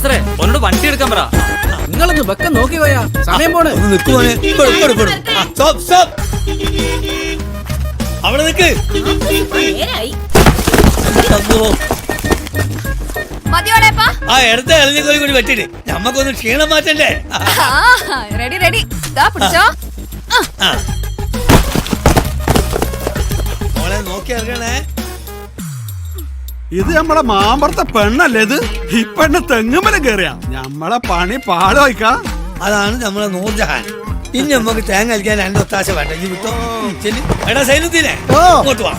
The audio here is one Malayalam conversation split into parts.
നാസറേ ഒന്നോട് വണ്ടി എടുക്കാൻ പറ. നിങ്ങളൊന്ന് വെക്കം നോക്കി പോയാ സമയം പോണ്. അവിടെ നിക്ക്. ആ ഇടത്തെ ഇളഞ്ഞ കോഴി കൂടി വെട്ടിട്ട് നമ്മക്കൊന്ന് ക്ഷീണം മാറ്റണ്ടേ. Ready ready. പിടിച്ചോ. മോളെ നോക്കി ഇറങ്ങണേ. ഇത് നമ്മളെ മാമ്പറത്തെ പെണ്ണല്ലേ? ഇത് ഈ പെണ്ണ് തെങ്ങുമല കേറിയ നമ്മളെ പണി പാടുവായിക്കാ. അതാണ് നമ്മളെ നൂർജഹാൻ. ഇനി നമുക്ക് തേങ്ങ കളിക്കാൻ രണ്ട് ഒത്താശ വേണ്ട. ഇനി വിട്ടോ എടാ സൈനുദ്ദീനെ ഇങ്ങോട്ട് വാ.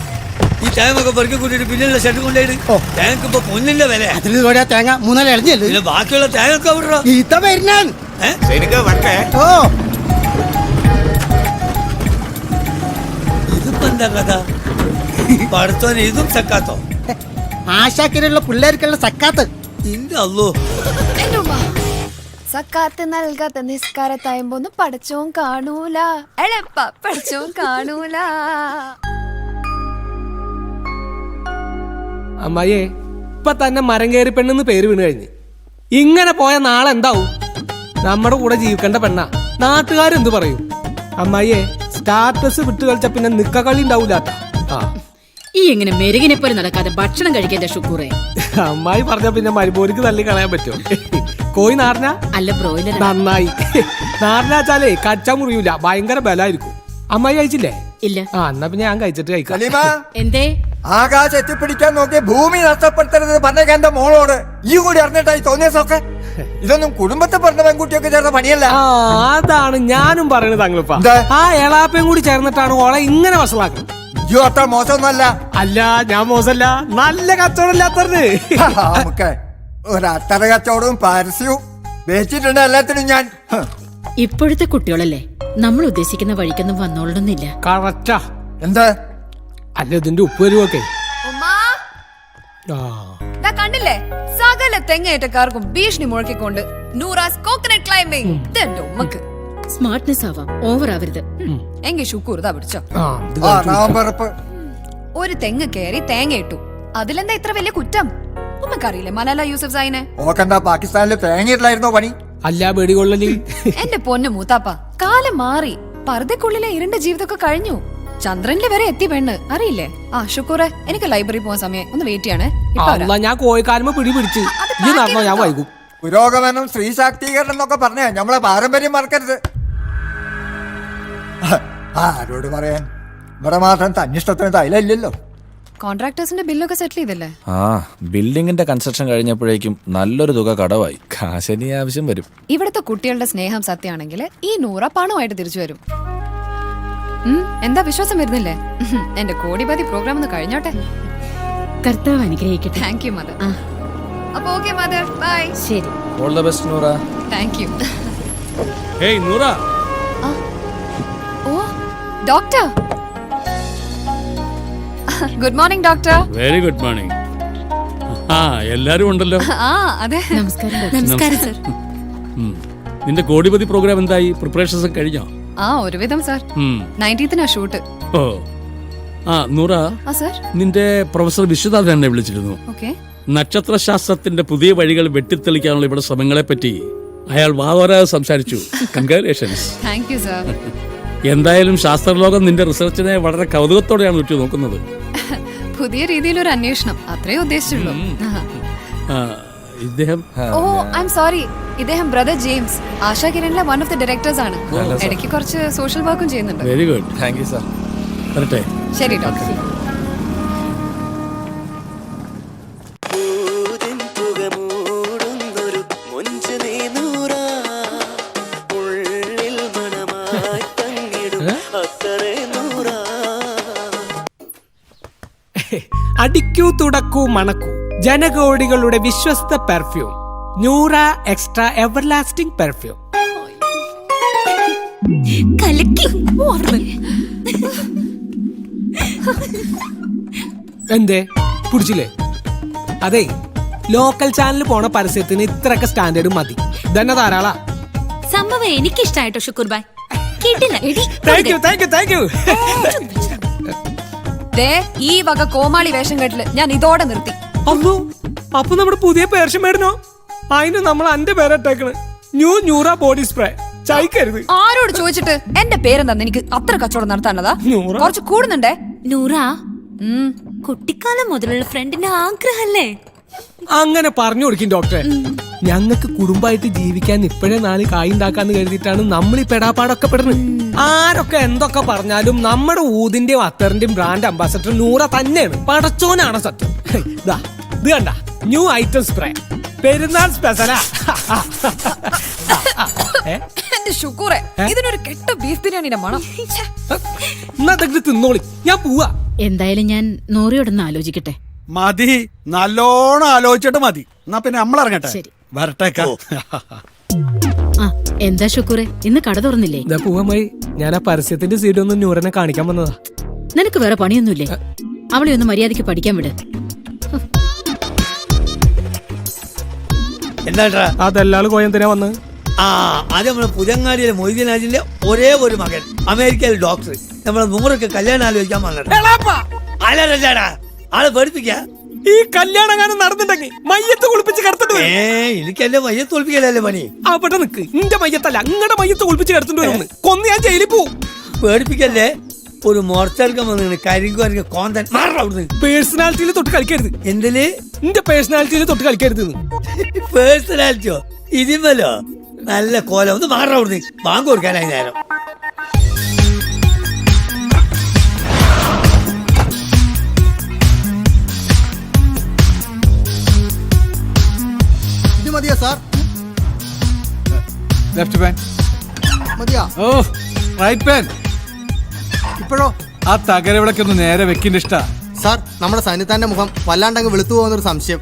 ഈ തേങ്ങൊക്കെ പെറുക്കി കൂട്ടിട്ട് പിന്നിലുള്ള ഷെഡ് കൊണ്ടുപോയിട്ട് തേങ്ങക്ക് ഇപ്പൊ പൊന്നിന്റെ വില. തേങ്ങ മൂന്നാല് എളിഞ്ഞല്ലേ? പിന്നെ ബാക്കിയുള്ള തേങ്ങൊക്കെ വിടറോ. ഇതിപ്പോ എന്താ കഥ? പഠിത്തോന് ഇതും സക്കാത്തോ? ആശാക്കിലുള്ള പിള്ളേർക്കുള്ള സക്കാത്ത്. ഇല്ല അല്ലോ. സക്കാത്ത് നൽകാത്ത നിസ്കാരത്തായുമ്പോന്നും പഠിച്ചോൻ കാണൂല. എളപ്പ പഠിച്ചോൻ കാണൂല. അമ്മായിയെ ഇപ്പൊ തന്നെ മരം കയറി പെണ്ണെന്ന് പേര് വീണ് കഴിഞ്ഞ്. ഇങ്ങനെ പോയ നാളെ എന്താവും? നമ്മുടെ കൂടെ ജീവിക്കേണ്ട പെണ്ണ. നാട്ടുകാരെന്ത് പറയും? അമ്മായിയെ സ്റ്റാറ്റസ് വിട്ട് കളിച്ച പിന്നെ നിക്ക കളി ഉണ്ടാവൂലാത്ത. ഈ എങ്ങനെ മെരുകിനെ പോലെ നടക്കാതെ ഭക്ഷണം കഴിക്കേണ്ട ഷുക്കൂറേ. അമ്മായി പറഞ്ഞ പിന്നെ മരുമോനിക്ക് തള്ളി കളയാൻ പറ്റുമോ? കോഴി നാടന അല്ല ബ്രോയിലർ. നന്നായി. നാടനാച്ചാലേ കച്ച മുറിയൂല, ഭയങ്കര ബലായിരിക്കും. അമ്മായി കഴിച്ചില്ലേ? ഇല്ല. എന്നാ പിന്നെ ഞാൻ കഴിച്ചിട്ട് കഴിക്കാം. എന്തേ ആകാശം എത്തിപ്പിടിക്കാൻ നോക്കി ഭൂമി നഷ്ടപ്പെടുത്തരുത് പറഞ്ഞേക്കാൻ എന്റെ മോളോട് ഈ കൂടി അറിഞ്ഞിട്ടായി തോന്നിയതൊക്കെ. ഇതൊന്നും കുടുംബത്തെ പറഞ്ഞ പെൺകുട്ടിയൊക്കെ ചേർന്ന പണിയല്ല. അതാണ് ഞാനും പറയുന്നത് തങ്ങളിപ്പ. ആ എളാപ്പയും കൂടി ചേർന്നിട്ടാണ് ഓളെ ഇങ്ങനെ വഷളാക്കുന്നത്. അയ്യോ അത്ര മോശമൊന്നുമല്ല. അല്ല ഞാൻ മോശമല്ല, നല്ല കച്ചവടമില്ലാത്തവര്. നമുക്ക് ഒരത്തറ കച്ചവടവും പരസ്യവും വെച്ചിട്ടുണ്ട് എല്ലാത്തിനും ഞാൻ. ഇപ്പോഴത്തെ കുട്ടികളല്ലേ നമ്മൾ ഉദ്ദേശിക്കുന്ന വഴിക്കൊന്നും വന്നോളണമെന്നില്ല. കറക്റ്റാ. എന്താ അല്ല ഇതിന്റെ ഉപ്പ് വരുവൊക്കെ കണ്ടില്ലേ? സകല തെങ്ങേറ്റക്കാർക്കും ഭീഷണി മുഴക്കിക്കൊണ്ട് നൂറാസ് കോക്കനട്ട് ക്ലൈംബിംഗ്. ഇതെന്റെ ഉമ്മക്ക് സ്മാർട്ട്നെസ് ആവാം, ഓവർ ആവരുത്. എങ്കിൽ ഷുക്കൂർ ഇതാ പിടിച്ചോ. ഒരു തെങ്ങ് കയറി തേങ്ങ ഇട്ടു, അതിലെന്താ ഇത്ര വലിയ കുറ്റം? ഉമ്മക്കറിയില്ലേ മലാല യൂസഫ് സായിനെ? ഓക്കെന്താ പാകിസ്ഥാനില് തേങ്ങയിട്ടായിരുന്നോ പണി? അല്ല പേടികൊള്ളല്. എന്റെ പൊന്നു മൂത്താപ്പ, കാലം മാറി. പർദ്ദക്കുള്ളിലെ ഇരുണ്ട ജീവിതമൊക്കെ കഴിഞ്ഞു. ചന്ദ്രനില് വരെ എത്തി പെണ്ണ്, അറിയില്ലേ? ആ ഷുക്കൂറെ, എനിക്ക് ലൈബ്രറി പോകാൻ സമയം, ഒന്ന് വെയിറ്റ് ചെയ്യണേ. ഞാൻ കോഴിക്കാരുമ്പോ പിടിപിടിച്ച് ഞാൻ വൈകും. പുരോഗമനം സ്ത്രീ ശാക്തീകരണം എന്നൊക്കെ പറഞ്ഞേ നമ്മളെ പാരമ്പര്യം മറക്കരുത്. ആരോട് പറയാൻ? ഇവിടെ മാത്രം തന്നിഷ്ടത്തിന് തൈലല്ലോ. കോൺട്രാക്ടേഴ്സിന്റെ ബില്ലൊക്കെ സെറ്റിൽ ചെയ്തല്ലേ? ബിൽഡിങ്ങിന്റെ കൺസ്ട്രക്ഷൻ കഴിഞ്ഞപ്പോഴേക്കും നല്ലൊരു തുക കടവായി. കാശിനി ആവശ്യം വരും. ഇവിടുത്തെ കുട്ടികളുടെ സ്നേഹം സത്യമാണെങ്കിൽ ഈ 100 പണമായിട്ട് തിരിച്ചു വരും. എന്താ വിശ്വാസം വരുന്നില്ലേ? എന്റെ കോടിപതി പ്രോഗ്രാം ഒന്ന് കഴിഞ്ഞോട്ടെ. കർത്താവ് അനുഗ്രഹിക്കട്ടെ. Thank you mother. അപ്പൊ ഓക്കേ മദർ, ബൈ. ശരി. All the best Noora. Thank you. Hey Noora. Oh doctor. Good morning doctor. Very good morning. എല്ലാരും ഉണ്ടല്ലോ. അതെ. നമസ്കാരം. നമസ്കാരം സർ. നിന്റെ കോടിപതി പ്രോഗ്രാം എന്തായി? പ്രിപ്പറേഷൻസ് ഒക്കെ കഴിഞ്ഞോ? ഒരുവിധം സർ. 19th shoot. ഓ നൂറ, നിന്റെ പ്രൊഫസർ വിശ്വനാഥൻ എന്നെ വിളിച്ചിരുന്നു. നക്ഷത്രശാസ്ത്രത്തിന്റെ പുതിയ വഴികൾ വെട്ടിത്തെളിക്കാനുള്ള ഇവിടെ ശ്രമങ്ങളെ പറ്റി അയാൾ വാവരാതെ സംസാരിച്ചു. കൺഗ്രാറ്റുലേഷൻസ്. Thank you sir. എന്തായാലും ശാസ്ത്രലോകം നിന്റെ റിസർച്ചിനെ വളരെ കൗതുകത്തോടെയാണ് ഉറ്റു നോക്കുന്നത്. പുതിയ രീതിയിലൊരു അന്വേഷണം, അത്രേ ഉദ്ദേശിച്ചുള്ളൂ. ഇദ്ദേഹം സോറി, ഇദ്ദേഹം ബ്രദർ ജെയിംസ്, ആശാ കിരണിലെ വൺ ഓഫ് ദി ഡയറക്ടേഴ്സ് ആണ്. ഇടയ്ക്ക് കുറച്ച് സോഷ്യൽ വർക്കും ചെയ്യുന്നുണ്ട്. Very good. Thank you sir. വരട്ടെ. ശരി ഡോക്ടർ. അടിക്കൂ തുടക്കൂ മണക്കൂ ജനകോടികളുടെ വിശ്വസ്ത പെർഫ്യൂം നൂറ എക്സ്ട്രാ എവർലാസ്റ്റിംഗ് പെർഫ്യൂം. എന്തേ പിടിച്ചില്ലേ? അതെ, ലോക്കൽ ചാനൽ പോണ പരസ്യത്തിന് ഇത്രയൊക്കെ സ്റ്റാൻഡേർഡ് മതി. ഇതന്നെ ധാരാളാ. സംഭവം എനിക്കിഷ്ടായിട്ടോ Shukoor bhai. Thank you thank you thank you. ഈ വക കോമാളി വേഷം കെട്ടില് ഞാൻ ഇതോടെ നിർത്തി. അപ്പൊ നമ്മുടെ പുതിയ പേർഷ്യൻ മേടനോ? അതിന് നമ്മൾ എന്റെ പേരിട്ടേക്കണ് ന്യൂറ ബോഡി സ്പ്രേ. ചായക്കരുത്. ആരോട് ചോദിച്ചിട്ട് എന്റെ പേരെന്താന്ന് എനിക്ക് അത്ര കച്ചവടം നടത്താനുള്ളതാ? കുറച്ച് കൂടുന്നുണ്ടേ. നൂറ, കുട്ടിക്കാലം മുതലുള്ള ഫ്രണ്ടിന്റെ ആഗ്രഹല്ലേ? അങ്ങനെ പറഞ്ഞു കൊടുക്കും ഡോക്ടറെ. ഞങ്ങൾക്ക് കുടുംബമായിട്ട് ജീവിക്കാൻ ഇപ്പോഴേ 4 കായ് ഉണ്ടാക്കാന്ന് കരുതിയിട്ടാണ് നമ്മൾ ഈ പെടാപ്പാടൊക്കെ പെടുന്നത്. ആരൊക്കെ എന്തൊക്കെ പറഞ്ഞാലും നമ്മുടെ ഊതിന്റെയും അത്തറിന്റെയും ബ്രാൻഡ് അംബാസഡർ നൂറ തന്നെയാണ്. പടച്ചോനാണ് സത്യം. ഇത് കണ്ട ന്യൂ ഐറ്റം സ്പ്രേ, പെരുന്നാൾ സ്പെഷ്യലാ. എന്റെ ഷുക്കൂറെ, ഇതിനൊരു കെട്ട ബീഫ് ബിരിയാണിയുടെ മണം. എന്നാ തിന്നോളി, ഞാൻ പോവാ. എന്തായാലും ഞാൻ നൂറിയോടൊന്ന് ആലോചിക്കട്ടെ. മതി, നല്ലോണം ആലോചിച്ചിട്ട് മതി. എന്നാ പിന്നെ നമ്മളിറങ്ങട്ടെ. ശരി. വരട്ടേക്കാ. ആ, എന്താ ഷുക്കൂറെ, ഇന്ന് കട തുറന്നില്ലേ? ഇതാ പോവാമായി. ഞാൻ ആ പരസ്യത്തിന്റെ സീഡ് ഒന്ന് നൂറിനെ കാണിക്കാൻ വന്നതാ. നിനക്ക് വേറെ പണിയൊന്നുമില്ലേ? അവളെ ഒന്ന് മര്യാദയ്ക്ക് പഠിക്കാൻ വിട്. എന്താ അതെല്ലാള് കോയന്തിനാ വന്ന്? അത് നമ്മുടെ പുതങ്ങാടിയിലെ മൊയ്തീനാജിന്റെ ഒരേ ഒരു മകൻ, അമേരിക്കയിലെ ഡോക്ടർ, നമ്മളെ നൂറൊക്കെ കല്യാണം ആലോചിക്കാൻ വന്നിട്ട് ആളെ പഠിപ്പിക്ക. ഈ കല്യാണം നടന്നിട്ടുണ്ടെങ്കിൽ മയ്യത്ത് കുളിപ്പിച്ച് കിടത്തിട്ട് എനിക്ക് എന്റെ മയ്യത്ത് ഒളിപ്പിക്കലല്ലേ പണി. അവിടെ നിക്ക്, ഇന്റെ മയ്യത്തല്ല നിങ്ങളുടെ മയ്യത്ത് കുളിപ്പിച്ച് കിടത്തിട്ട് വരുന്നു. കൊന്ന് ഞാൻ ജയിലിൽ പോവും. പേടിപ്പിക്കല്ലേ. ഒരു മോർച്ചർക്കം വന്നിട്ട് കരിങ്കു കോന്തൻ മാറവിടുന്ന്. പേഴ്സണാലിറ്റിയിൽ തൊട്ട് കളിക്കരുത്. എന്തില്? നിന്റെ പേഴ്സണാലിറ്റിയിൽ തൊട്ട് കളിക്കരുത്. പേഴ്സണാലിറ്റിയോ? ഇതിമല്ലോ നല്ല കോലം. ഒന്ന് മാറവിടുന്ന്. ബാങ്ക് കൊടുക്കാനായി നേരം. ഇത് മതിയോ സാർ? ലെഫ്റ്റ് പാൻ മതിയാ? ഓ റൈറ്റ് പാൻ. ഇപ്പോഴോ? ആ തകരവിളക്കൊന്ന് നേരെ വെക്കിന്റെ ഇഷ്ട. സാർ, നമ്മുടെ സന്നിധാന്റെ മുഖം വല്ലാണ്ടങ്ങ് വെളുത്തു പോകുന്നൊരു സംശയം.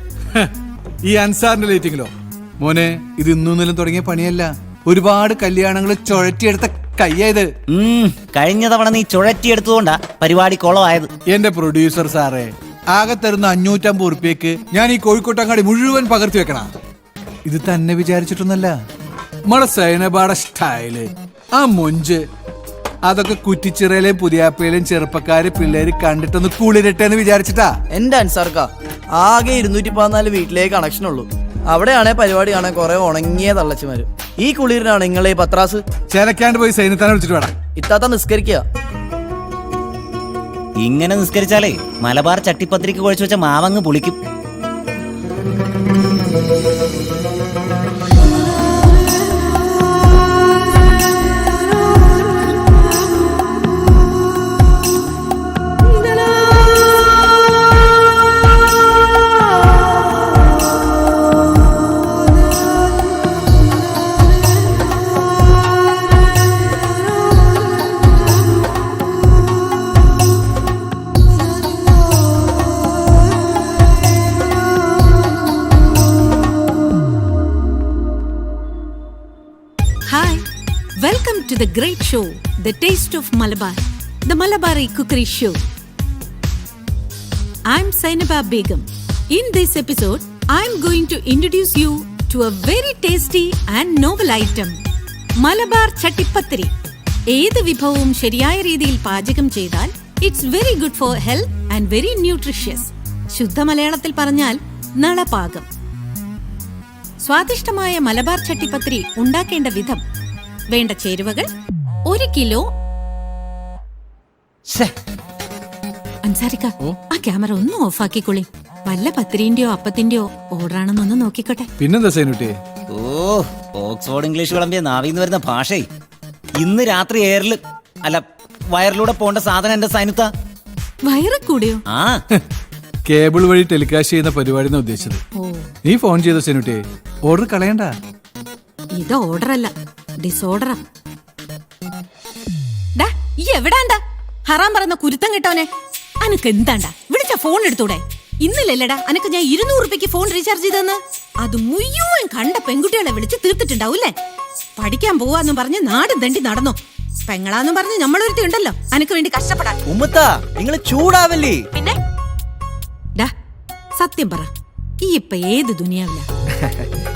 ഈ അൻസാറിന്റെ ലൈറ്റിങ്ങിലോ? മോനെ, ഇത് ഇന്നൊന്നിലും തുടങ്ങിയ പണിയല്ല. ഒരുപാട് കല്യാണങ്ങൾ ചുഴറ്റിയെടുത്ത കയ്യായത്. കഴിഞ്ഞ തവണ നീ ചുഴറ്റിയെടുത്തുകൊണ്ടാ പരിപാടി കുളമായത്. എന്റെ പ്രൊഡ്യൂസർ സാറേ, ആകെ തരുന്ന 550 ഉറുപ്പ്യക്ക് ഞാൻ ഈ കോഴിക്കോട്ടങ്ങാടി മുഴുവൻ പകർത്തി വെക്കണ. ഇത് തന്നെ വിചാരിച്ചിട്ടൊന്നല്ല. നമ്മുടെ സൈനബാടെ സ്റ്റൈല്, ആ മൊഞ്ച്, അതൊക്കെ കുറ്റിച്ചിറയിലെയും പുതിയാപ്പയിലെയും ചെറുപ്പക്കാര് പിള്ളേര് കണ്ടിട്ടൊന്ന് കുളിരട്ടെ എന്ന് വിചാരിച്ചിട്ടാ. എന്റെ അൻസാർക്ക ആകെ 214 വീട്ടിലേക്ക് കണക്ഷൻ ഉള്ളൂ. അവിടെയാണെ പരിപാടി കാണാൻ കുറെ ഉണങ്ങിയ തള്ളച്ചുമാര്. ഈ കുളിരിനാണ് നിങ്ങളെ ഈ പത്രാസ്. ചേലക്കാണ്ട് പോയി സൈന്യത്താനെ വിളിച്ചിട്ട് വേണം. ഇത്താത്ത നിസ്കരിക്കുക. ഇങ്ങനെ നിസ്കരിച്ചാലേ മലബാർ ചട്ടിപ്പത്രിക്ക് കുഴച്ചു വെച്ച മാവങ്ങ് പുളിക്കും. Welcome to the great show, The Taste of Malabar, the Malabari Cookery Show. I'm Sainaba Begum. In this episode, I'm going to introduce you to a very tasty and novel item, Malabar Chattipatri. ഏത് വിഭവവും ശരിയായ രീതിയിൽ പാചകം ചെയ്താൽ it's very good for health and very nutritious. ശുദ്ധ മലയാളത്തിൽ പറഞ്ഞാൽ നളപാകം. സ്വാദിഷ്ടമായ മലബാർ ചട്ടിപ്പത്രി ഉണ്ടാക്കേണ്ട വിധം: വേണ്ട ചേരുവകൾ 1 കിലോ. അൻസാരിക്ക, ആ ക്യാമറ ഒന്ന് ഓഫാക്കിക്കൊള്ളി. വല്ല പത്തിരിന്റെയോ അപ്പത്തിന്റെയോ ഓർഡർ ആണെന്നൊന്ന് നോക്കിക്കോട്ടെ. പിന്നെന്താ സൈനുട്ടി? ഓക്സ്ഫോർഡ് ഇംഗ്ലീഷ് വിളമ്പിയ നാവിന്ന് വരുന്ന ഭാഷേ. ഇന്ന് രാത്രി എയറിൽ അല്ല വയറിലൂടെ പോണ്ട സാധനം എന്റെ സൈനുത്ത. വയറ് കൂടിയോ? ആ, കേബിൾ വഴി ടെലികാസ്റ്റ് ചെയ്യുന്ന പരിപാടി ഉദ്ദേശിച്ചത്. നീ ഫോൺ ചെയ്ത സൈനുട്ടി, ഓർഡർ കളയണ്ട. ഇത് ഓർഡർ അല്ല, ഡിസോർഡറാ. ഈ എവിടാണ്ടാ ഹറാൻ പറയുന്ന കുരുത്തം കിട്ടവനെ? അനക്ക് എന്താണ്ടാ? വിളിച്ച ഫോൺ എടുത്തൂടെ? ഇന്നലല്ലടാ അനക്ക് ഞാൻ 200 രൂപയ്ക്ക് ഫോൺ റീചാർജ് ചെയ്തെന്ന്. അത് മുഴുവൻ കണ്ട പെൺകുട്ടികളെ വിളിച്ച് തീർത്തിട്ടുണ്ടാവൂല്ലേ? പഠിക്കാൻ പോവാന്നും പറഞ്ഞ് നാടും തണ്ടി നടന്നോ. പെങ്ങളാന്നും പറഞ്ഞ് നമ്മളൊരുത്തി ഉണ്ടല്ലോ അനക്ക് വേണ്ടി കഷ്ടപ്പെടാൻ. നിങ്ങൾ ചൂടാവല്ലേ? പിന്നെ സത്യം പറ, ഈ ഇപ്പൊ ഏത് ദുനിയാവില്ല?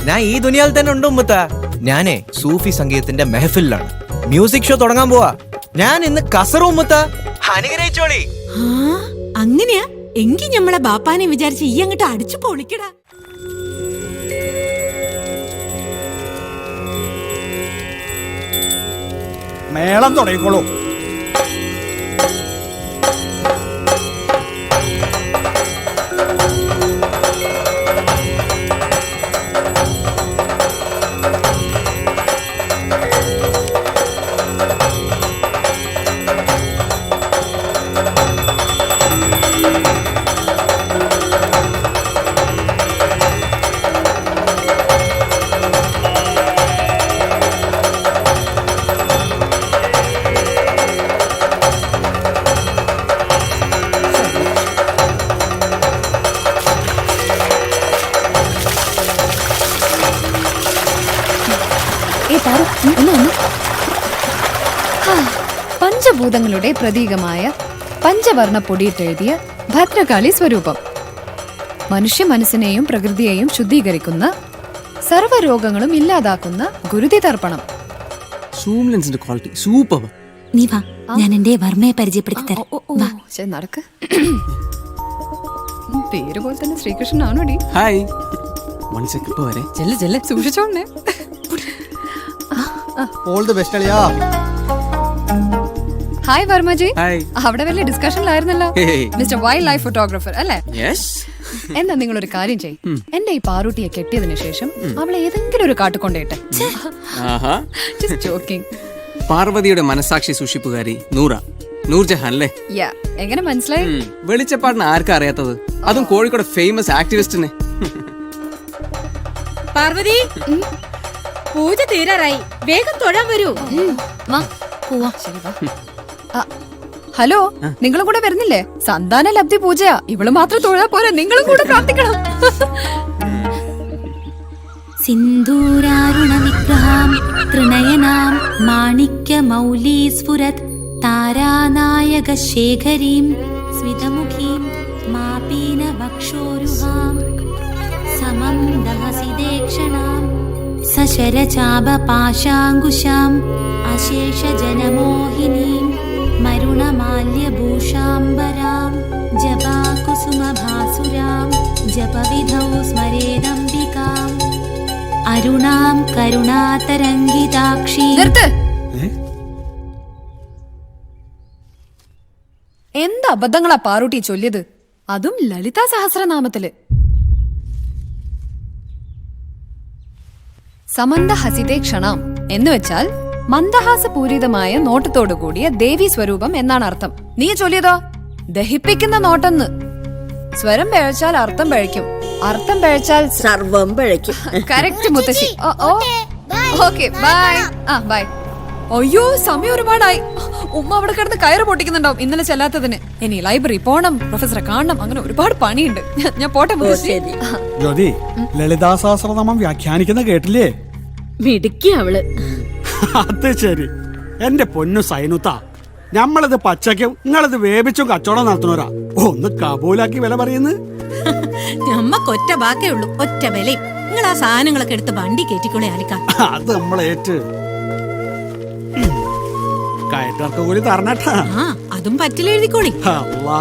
ഞാൻ ഈ ദുനിയാവിൽ തന്നെ ഉണ്ട് ഉമ്മത്ത. ഞാനേ സൂഫി സംഗീതത്തിന്റെ മെഹഫിലാണ്. മ്യൂസിക് ഷോ തുടങ്ങാൻ പോവാ. ഞാൻ ഇന്ന് കസറു ഉമ്മത്ത. അനുഗ്രഹിച്ചോളി. അങ്ങനെയാ? എങ്കി ഞമ്മളെ ബാപ്പാനെ വിചാരിച്ച് ഈ അങ്ങോട്ട് അടിച്ചു പൊളിക്കടാ. മേളം തുടങ്ങിക്കോളൂ. പഞ്ചഭൂതങ്ങളുടെ പ്രതീകമായ പഞ്ചവർണ്ണ പൊടിയിട്ടെഴുതിയ ഭദ്രകാളി സ്വരൂപം മനുഷ്യ മനസ്സിനെയും പ്രകൃതിയെയും ശുദ്ധീകരിക്കുന്ന സർവ്വരോഗങ്ങളും ഇല്ലാതാക്കുന്ന ഗുരുതി തർപ്പണം. സൂം ലെൻസിന്റെ ക്വാളിറ്റി സൂപ്പർ. നീ വാ, ഞാൻ എന്റെ വർമ്മയെ പരിചയപ്പെടുത്തി തരാം. ശരി, നടക്ക്. പേര് പോലെ തന്നെ ശ്രീകൃഷ്ണനാണോടി? ഹായ്. വൺ സെക്കൻഡ് ഇപ്പൊ വരെ. ചെല്ല് ചെല്ല്, സൂക്ഷിച്ചോണ്ടേ. ഓൾ ദി ബെസ്റ്റ് അളിയാ. ഹായ് വർമ്മജി. ഹായ്. അവിടെ വലിയ ഡിസ്കഷനിലായിരുന്നല്ലോ. മിസ്റ്റർ വൈൽഡ് ലൈഫ് ഫോട്ടോഗ്രാഫർ അല്ലേ? യെസ്. എന്നാ നിങ്ങളൊരു കാര്യം ചെയ്യും, എന്റെ ഈ പാറൂട്ടിയെ കെട്ടിയതിനു ശേഷം അവളെ ഏതെങ്കിലും ഒരു കാട്ടുകൊണ്ടേട്ടെ. പാർവതിയുടെ മനസാക്ഷി സൂക്ഷിപ്പുകാരി നൂർജഹാൻ അല്ലേ? എങ്ങനെ മനസ്സിലായി? വെളിച്ചപ്പാടിന് ആർക്കാ അറിയാത്തത്, അതും കോഴിക്കോട് ഫേമസ് ആക്ടിവിസ്റ്റിന്. പാർവതി, പൂജ തീരാറായി, വേഗം തൊഴാൻ വരൂ. ഹലോ, നിങ്ങളും കൂടെ വരുന്നില്ലേ? സന്താന ലബ്ധി പൂജയാ. ഇവള് മാത്രം തൊഴാ പോരെ, നിങ്ങളും കൂടെ പ്രാർത്ഥിക്കണം. സിന്ദൂരാരുണ വിഗ്രഹാം ത്രിനയനാം മാണിക്യ മൗലീ സ്ഫുരത് താരാനായക ശേഖരീം സ്മിതമുഖീം മാപീന വക്ഷോരുഹാം സമം ദഹസി ദേക്ഷണാം സശരചാപ പാശാങ്കുശാം അശേഷ ജനമോഹിനീം മരുണമാല്യഭൂഷാംബരാം ജപാകുസുമഭാസുരാം ജപവിധൗ സ്മരേദംബികാം അരുണാം കരുണാതരംഗിതാക്ഷി. എന്ത് അബദ്ധങ്ങളാ പാറൂട്ടി ചൊല്ലിയത്, അതും ലളിതാ സഹസ്രനാമത്തില്. സമന്ത ഹസിതേ ക്ഷണാം എന്ന് വെച്ചാൽ മന്ദഹാസപൂരിതമായ നോട്ടത്തോടു കൂടിയ ദേവി സ്വരൂപം എന്നാണ് അർത്ഥം. നീ ചൊല്ലിയതോ ദഹിപ്പിക്കുന്ന നോട്ടെന്ന്. സ്വരം പിഴച്ചാൽ അർത്ഥം പിഴയ്ക്കും, അർത്ഥം പിഴച്ചാൽ സർവം പിഴയ്ക്കും. കറക്റ്റ് മുത്തശ്ശി. Okay, bye. ബൈ. അയ്യോ, സമയം ഒരുപാടായി. ഉമ്മ അവിടെ കിടന്ന് കയറ് പൊട്ടിക്കുന്നുണ്ടാവും ഇന്നലെ ചെല്ലാത്തതിന്. ഇനി ലൈബ്രറി പോണം, പ്രൊഫസറെ കാണണം, അങ്ങനെ ഒരുപാട് പണിയുണ്ട്. ഞാൻ പോട്ടെ മുത്തശ്ശി. ജ്യോതി, ലളിതാ സഹസ്രനാമം വ്യാഖ്യാനിക്കുന്ന കേട്ടില്ലേ? മിടുക്കി അവള്. അത് ശരി. എന്റെ പൊന്നു സൈനുത്ത, ഞമ്മളിത് പച്ചക്കും നിങ്ങളിത് വേവിച്ചും കച്ചവടം നടത്തുന്നവരാ. ഒന്ന് കബൂലാക്കി വില പറയുന്നു. ഞമ്മക്കൊറ്റ ബാക്കേ ഉള്ളൂ, ഒറ്റ വിലയും. നിങ്ങൾ ആ സാധനങ്ങളൊക്കെ എടുത്ത് വണ്ടി കയറ്റിക്കൊള്ളേ ആലിക്കാ. അത് നമ്മളേറ്റ് കയറ്റർക്ക് കൂടി തരണട്ടാ. അതും പറ്റില്ല, എഴുതിക്കോളി. അല്ലാ,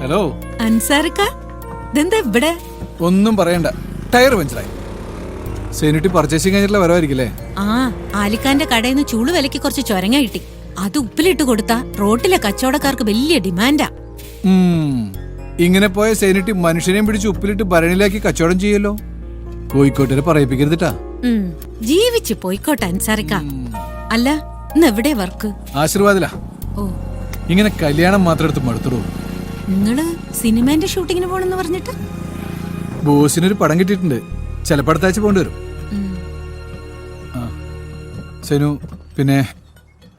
ഹലോ അൻസാരിക്ക, ഇതെന്താ ഇവിടെ? ഒന്നും പറയണ്ട, ടയർ പഞ്ചറായി. സേനുട്ടി പർച്ചേസിങ് കഴിഞ്ഞിട്ടുള്ള വരവായിരിക്കില്ലേ? ആലിക്കാന്റെ കടയിൽ നിന്ന് ചൂട് വിലക്ക് കുറച്ച് ചൊരങ്ങ കിട്ടി. അത് ഉപ്പിലിട്ട് കൊടുത്ത റോട്ടിലെ കച്ചവടക്കാർക്ക് വലിയ ഡിമാൻഡാ. ഇങ്ങനെ പോയ സേനുട്ടി മനുഷ്യനെയും പിടിച്ച് ഉപ്പിലിട്ട് ഭരണിയിലാക്കി കച്ചവടം ചെയ്യല്ലോ. കോഴിക്കോട്ടെ പറയിപ്പിക്കരുതിട്ടാ. ജീവിച്ചു പോയിക്കോട്ടെ അൻസാരിക്ക. അല്ല, ഇന്ന് എവിടെ വർക്ക്? ആശീർവാദിലാ. ഇങ്ങനെ കല്യാണം മാത്രം എടുത്ത് മടുത്തുള്ളൂ. നിങ്ങള് സിനിമേന്റെ ഷൂട്ടിങ്ങിന് പോണെന്ന് പറഞ്ഞിട്ട്? ബോസിനൊരു പടം കിട്ടിയിട്ടുണ്ട്, ചിലപ്പോ അടുത്താഴ്ച പോകേണ്ടി വരും. സേനു, പിന്നെ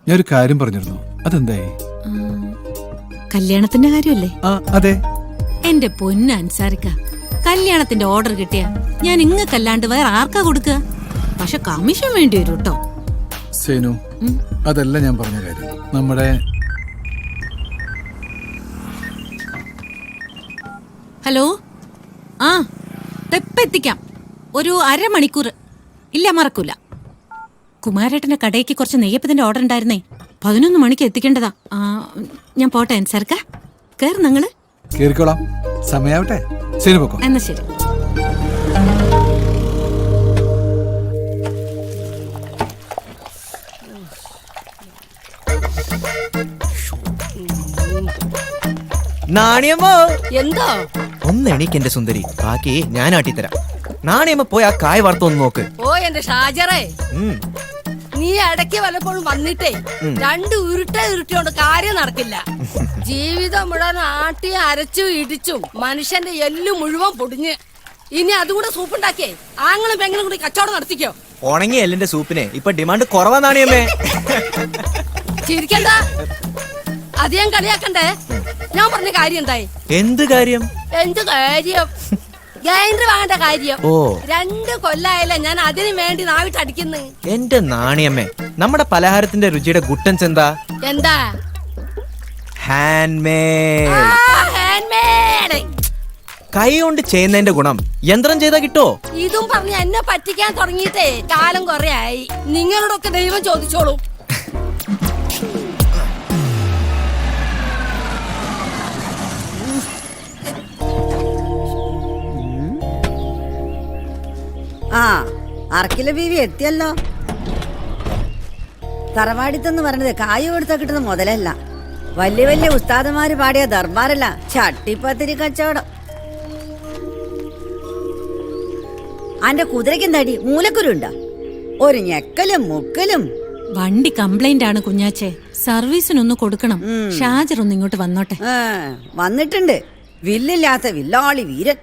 ഞാനൊരു കാര്യം പറഞ്ഞിരുന്നു, അതെന്തായി? കല്യാണത്തിന്റെ കാര്യമല്ലേ? അതെ. എന്റെ പൊന്ന് അൻസാരിക്ക, കല്യാണത്തിന്റെ ഓർഡർ കിട്ടിയ ഞാൻ ഇങ്ങക്കല്ലാണ്ട് വേറെ ആർക്കാ കൊടുക്കുക? പക്ഷെ കമ്മീഷൻ വേണ്ടി വരും കേട്ടോ. സേനു, അതല്ല ഞാൻ പറഞ്ഞ കാര്യം. നമ്മുടെ ഹലോ, എത്തിക്കാം. ഒരു 1/2 മണിക്കൂർ. ഇല്ല മറക്കൂല. കുമാരേട്ടന്റെ കടയ്ക്ക് കുറച്ച് നെയ്യപ്പത്തിന്റെ ഓർഡർ ഉണ്ടായിരുന്നേ, 11 മണിക്ക് എത്തിക്കേണ്ടതാ. ഞാൻ പോട്ടെ സർക്ക, കേറ് നിങ്ങള്. കേറിക്കോളാം, സമയാവട്ടെ. ശരി പൊക്കോ. എന്നാ ശരി. നാണിയമ്മോ, എന്തോ ഒന്ന് എണീക്ക് എന്റെ സുന്ദരി, ബാക്കി ഞാൻ ആട്ടിത്തരാം. നാണിയമ്മ പോയി ആ കായ് വറുത്തൊന്ന് നോക്ക്. ഓ എന്റെ ഷാജറേ, ഉം. നീ ഇടയ്ക്ക് വല്ലപ്പോഴും വന്നിട്ടേ 2 ഉരുട്ടിയോണ്ട് കാര്യം നടക്കില്ല. ജീവിതം മുഴുവൻ ആട്ടി അരച്ചു ഇടിച്ചും മനുഷ്യന്റെ എല്ലു മുഴുവൻ പൊടിഞ്ഞ് ഇനി അതുകൂടെ സൂപ്പുണ്ടാക്കിയേ ആങ്ങളും പെങ്ങളും കൂടി കച്ചവടം നടത്തിക്കോ. ഉണങ്ങിയ എല്ലിന്റെ സൂപ്പിന് ഇപ്പൊ ഡിമാൻഡ് കുറവാ നാണിയമ്മേ. ചിരിക്കണ്ട, അധികം കളിയാക്കണ്ടേ. ഞാൻ പറഞ്ഞ കാര്യം എന്തായി? എന്ത് കാര്യം? എന്ത് കാര്യം? ഗ്രൈൻഡർ വാങ്ങേണ്ട കാര്യം. ഓ, 2 കൊല്ലായല്ലേ ഞാൻ അതിനു വേണ്ടി നാവിട്ട് അടിക്കുന്നു. എന്റെ നാണിയമ്മേ, നമ്മുടെ പലഹാരത്തിന്റെ രുചിയുടെ ഗുട്ടൻസ് എന്താ? എന്താ? ഹാൻഡ്മേഡ്. ഹാൻഡ്മേഡ്. കൈ കൊണ്ട് ചെയ്യുന്നതിന്റെ ഗുണം യന്ത്രം ചെയ്താ കിട്ടോ? ഇതും പറഞ്ഞ് എന്നെ പറ്റിക്കാൻ തുടങ്ങിയിട്ടേ കാലം കുറെ ആയി. നിങ്ങളോടൊക്കെ ദൈവം ചോദിച്ചോളൂ. അർക്കില ബീവി എത്തിയല്ലോ. തറവാടിത്തെന്ന് പറഞ്ഞത് കായ് കൊടുത്താ കിട്ടുന്ന മുതലല്ല, വലിയ വലിയ ഉസ്താദന്മാര് പാടിയ ദർബാറല്ല, ചട്ടിപ്പത്തിരി കച്ചവടം. അന്റെ കുതിരക്കെന്താടി മൂലക്കുരുണ്ട? ഒരു ഞെക്കലും മുക്കലും. വണ്ടി കംപ്ലൈന്റ് ആണ് കുഞ്ഞാച്ചെ, സർവീസിനൊന്ന് കൊടുക്കണം. ഷാജർ ഒന്ന് ഇങ്ങോട്ട് വന്നോട്ടെ. വന്നിട്ടുണ്ട്, വില്ലില്ലാത്ത വില്ലാളി വീരൻ.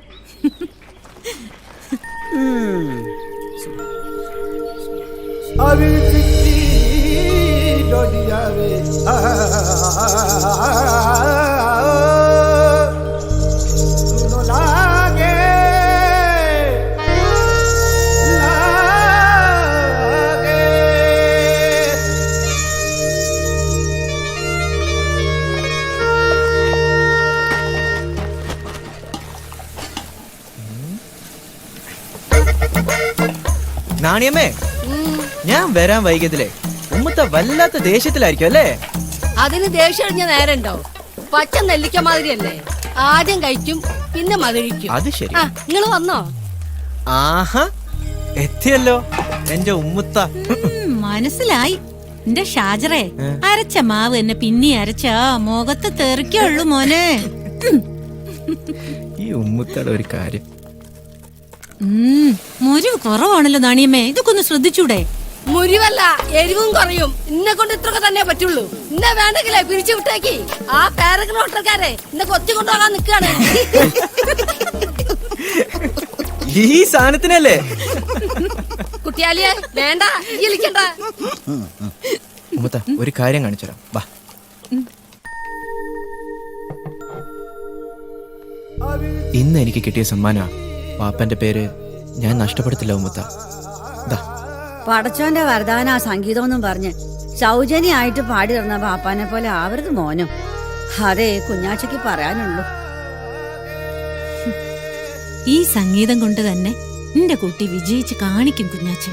നാണിയമ്മേ, ഞാൻ വരാൻ വൈകിയതില്ലേ ഉമ്മത്ത വല്ലാത്ത ദേഷ്യത്തിലായിരിക്കും അല്ലേ? അതിന് ദേഷ്യം അടിഞ്ഞ നേരണ്ടോ? പച്ച നെല്ലിക്ക മാതിരിയല്ലേ, ആദ്യം കഴിക്കും പിന്നെ മധുരിക്കും. അത് ശരി. നിങ്ങൾ വന്നോ? ആഹാ, എത്തിയല്ലോ എന്റെ ഉമ്മുത്ത. മനസ്സിലായി എന്റെ ഷാജറേ, അരച്ച മാവ് എന്നെ പിന്നെ അരച്ചാ മുഖത്ത് തെറിക്കുള്ളൂ മോനെ. ഈ ഉമ്മുത്തയുടെ ഒരു കാര്യം. മുരിവ് കുറവാണല്ലോ നാണിയമ്മേ, ഇതൊക്കെ ഒന്ന് ശ്രദ്ധിച്ചൂടെ? മുരിവല്ല, എരിവും കുറയും. ഇന്നെ കൊണ്ട് ഇത്രയൊക്കെ തന്നെ പറ്റുള്ളൂ. ഇന്നെ വേണ്ടെങ്കിലേ പിരിച്ചു വിട്ടേക്ക്. ആ പേരക്കിന് ഓട്ടക്കാരെ ഇന്നെ കൊത്തി കൊണ്ടുപോകാൻ നിൽക്കാണ്. ഈ സാധനത്തിനല്ലേ? കുട്ടിയാലിയെ വേണ്ട, ഇരിക്കണ്ട. ഉമ്മത്ത ഒരു കാര്യം കാണിച്ചുതരാം, വാ. ഇന്ന് എനിക്ക് കിട്ടിയ സമ്മാനാ. പാപ്പന്റെ പേര് ഞാൻ നഷ്ടപ്പെടുത്തില്ല ഉമ്മത്ത. പടച്ചോന്റെ വരദാന സംഗീതം എന്നും പറഞ്ഞ് സൗജന്യമായിട്ട് പാടി തന്ന പാപ്പാനെ പോലെ ആവരുത് മോനും. അതേ കുഞ്ഞാച്ചയ്ക്ക് പറയാനുള്ളൂ. ഈ സംഗീതം കൊണ്ട് തന്നെ എന്റെ കുട്ടി വിജയിച്ച് കാണിക്കും കുഞ്ഞാച്ച.